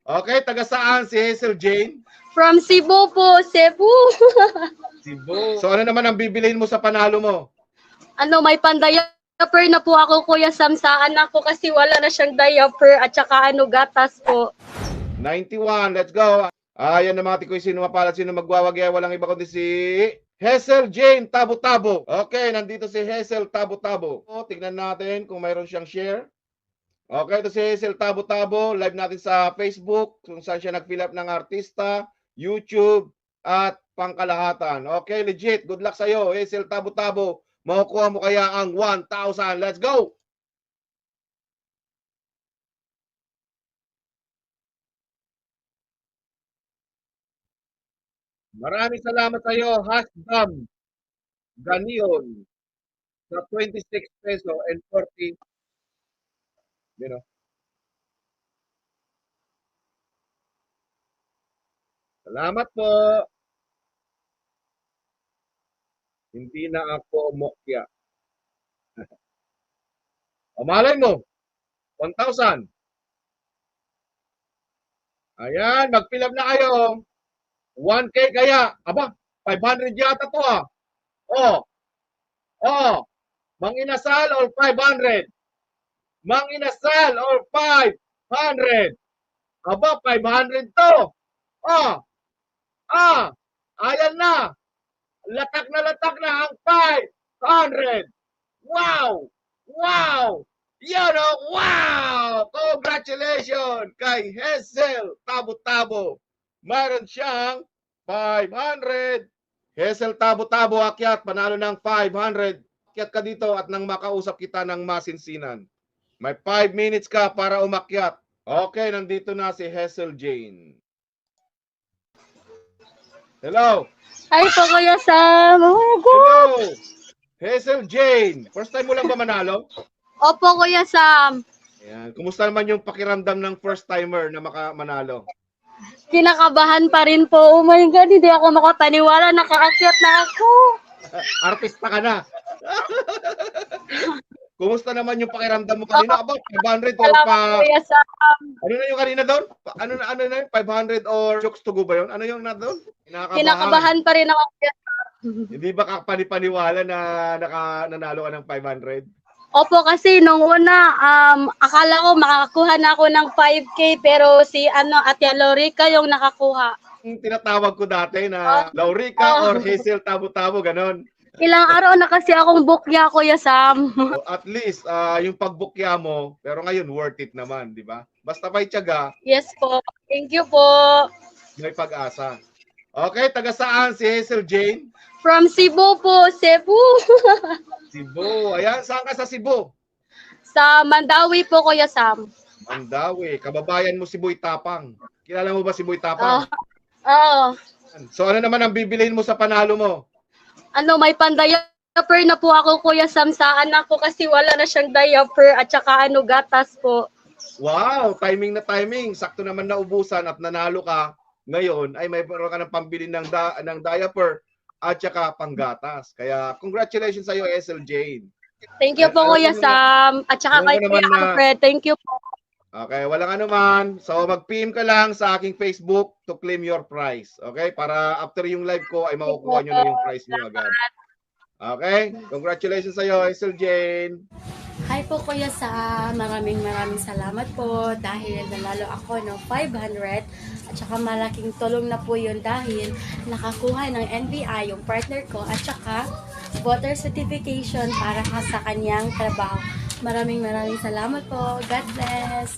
Okay, taga saan si Hazel Jane? From Cebu po, Cebu. Cebu. So ano naman ang bibiliin mo sa panalo mo? May pan-diaper na po ako, Kuya Sam, sa anak ko kasi wala na siyang diaper at saka gatas po. 91, let's go. Yan na mga tikoy, sino mapalat, sino magwawagya, walang iba kundi si Hazel Jane Tabo-Tabo. Okay, nandito si Hazel Tabo-Tabo. Tignan natin kung mayroon siyang share. Okay, ito si Hazel Tabo-Tabo. Live natin sa Facebook kung saan siya nag-fill up ng artista, YouTube, at pangkalahatan. Okay, legit. Good luck sa'yo, Hazel Tabo-Tabo. Makukuha mo kaya ang 1,000. Let's go! Maraming salamat sa iyo, Hasdam Ganion, sa 26 peso and 40, you know. Salamat po. Hindi na ako mokya. O malay mo, 1,000. Ayan, mag-fill up na kayo. 1K kaya. Aba, 500 yata to ah. Oh, oh. Manginasal or 500? Manginasal or 500? Aba, 500 to. Ah, ayan na. Latak na ang 500. Wow! Wow! Yan o, wow! Congratulations kay Hazel Tabo-Tabo. Mayroon siyang 500. Hazel Tabo-Tabo, akyat, panalo ng 500. Akyat ka dito at nang makausap kita ng masinsinan. May 5 minutes ka para umakyat. Okay, nandito na si Hazel Jane. Hello! Ay po, Kuya Sam. Oh my God. Hello! Hazel Jane, first time mo lang ba manalo? Opo, Kuya Sam. Ayan. Kumusta naman yung pakiramdam ng first timer na manalo? Kinakabahan pa rin po. Oh my God, hindi ako makapaniwala. Nakaakyat na ako. Artista ka na. Kumusta naman yung pakiramdam mo kanina? About 500 or Salamat, Kuya Sam. ano na yung kanina doon? Ano na yun? 500 or jokes to go ba yun? Ano yung na doon? Kinakabahan pa rin ako, Kuya Sam. Hindi ba kapani-paniwala na nanalo ka ng 500? Opo, kasi nung una, akala ko makakakuha na ako ng 5K, pero si Ate Lorica yung nakakuha. Yung tinatawag ko dati na Laurica or Hazel Tabo-Tabo, ganon. Ilang araw na kasi akong bukya, Kuya Sam. So at least, yung pagbukya mo, pero ngayon worth it naman, di ba? Basta may tiyaga, Yes po. Thank you po. may pag-asa. Okay, taga saan si Hazel Jane? From Cebu po, Cebu. Cebu. Ayan, saan ka sa Cebu? Sa Mandawi po, Kuya Sam. Mandawi. Kababayan mo si Boy Tapang. Kilala mo ba si Boy Tapang? Oo. So ano naman ang bibiliin mo sa panalo mo? May pan-diaper na po ako, Kuya Sam, sa anak ko kasi wala na siyang diaper at saka gatas po. Wow, timing na timing. Sakto naman naubusan at nanalo ka. Ngayon ay may meron ka ng pambili ng diaper at saka panggatas. Kaya congratulations sa iyo, Hazel Jane. Thank you po, Kuya Sam. At saka kay Kuya Alfred. Thank you po. Okay, walang anuman. So mag-PM ka lang sa aking Facebook to claim your prize. Okay? Para after yung live ko ay makukuha nyo na yung prize nyo agad. Okay? Congratulations sa iyo, Hazel Jane. Hi po Kuya Sam, maraming salamat po dahil nanalo ako ng 500 at saka malaking tulong na po yun dahil nakakuha ng NBI yung partner ko at saka voter certification para sa kanyang trabaho. Maraming salamat po. God bless!